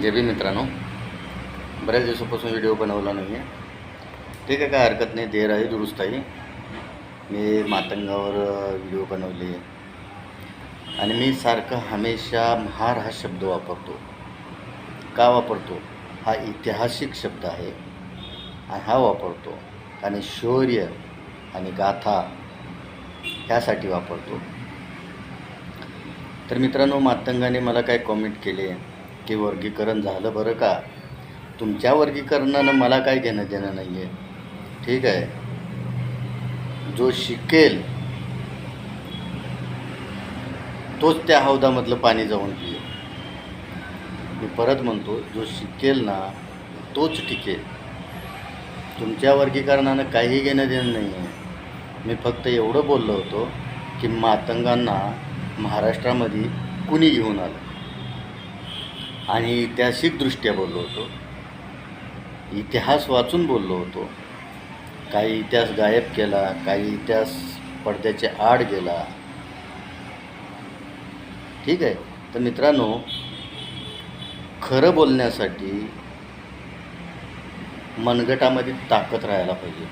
जे बी मित्रांनो, बऱ्याच दिवसापासून व्हिडिओ बनवला नाही आहे. ठीक आहे, काय हरकत नाही, देर आहे दुरुस्त आहे. मी मातंगावर व्हिडिओ बनवले आणि मी सारखं हमेशा महार हा शब्द वापरतो. का वापरतो? हा ऐतिहासिक शब्द आहे आणि हा वापरतो आणि शौर्य आणि गाथा ह्यासाठी वापरतो. तर मित्रांनो, मातंगाने मला काय कॉमेंट केले की वर्गीकरण झालं बरं का. तुमच्या वर्गीकरणानं मला काय घेणं देणं नाही आहे. ठीक आहे, जो शिकेल तोच त्या हौदामधलं पाणी जाऊन पिये. मी परत म्हणतो, जो शिकेल ना तोच टिकेल. तुमच्या वर्गीकरणानं काही घेणं देणं नाही आहे. मी फक्त एवढं बोललो होतो की मातंगांना महाराष्ट्रामध्ये कुणी घेऊन आलं आणि ऐतिहासिकदृष्ट्या बोललो होतो, इतिहास वाचून बोललो होतो. काही इतिहास गायब केला, काही इतिहास पडद्याच्या आड गेला. ठीक आहे. तर मित्रांनो, खरं बोलण्यासाठी मनगटामध्ये ताकद राहायला पाहिजे.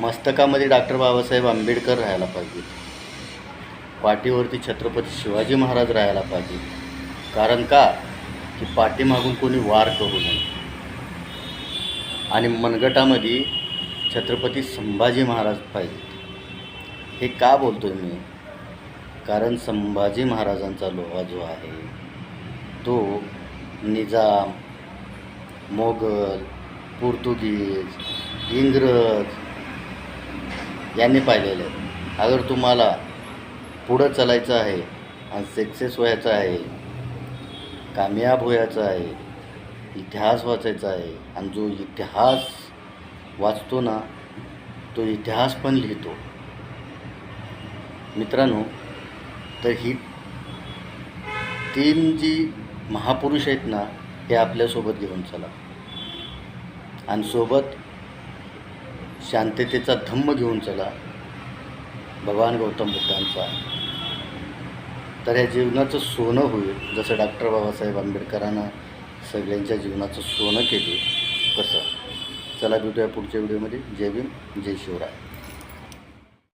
मस्तकामध्ये डॉक्टर बाबासाहेब आंबेडकर राहायला पाहिजे. पाठीवरती छत्रपती शिवाजी महाराज राहायला पाहिजे. कारण का की पाठीमागून कोणी वार करू नये. आणि मनगटामध्ये छत्रपती संभाजी महाराज पाहिजेत. हे का बोलतोय मी? कारण संभाजी महाराजांचा लोहा जो आहे तो निजाम, मोगल, पोर्तुगीज, इंग्रज यांनी पाहिलेलं आहे. अगर तुम्हाला पुढं चालायचं आहे आणि सक्सेस व्हायचं आहे, कामयाब व्हायचं आहे, इतिहास वाचायचा आहे आणि जो इतिहास वाचतो ना तो इतिहास पण लिहितो. मित्रांनो, तर ही तीन जी महापुरुष आहेत ना हे आपल्यासोबत घेऊन चला आणि सोबत शांततेचा धम्म घेऊन चला भगवान गौतम बुद्धांचा. तर या जीवनाचं सोनं होईल, जसं डॉक्टर बाबासाहेब आंबेडकरांना सगळ्यांच्या जीवनाचं सोनं केलं तसं. चला भेटूया पुढच्या व्हिडिओमध्ये. जय भीम, जय शिवराय.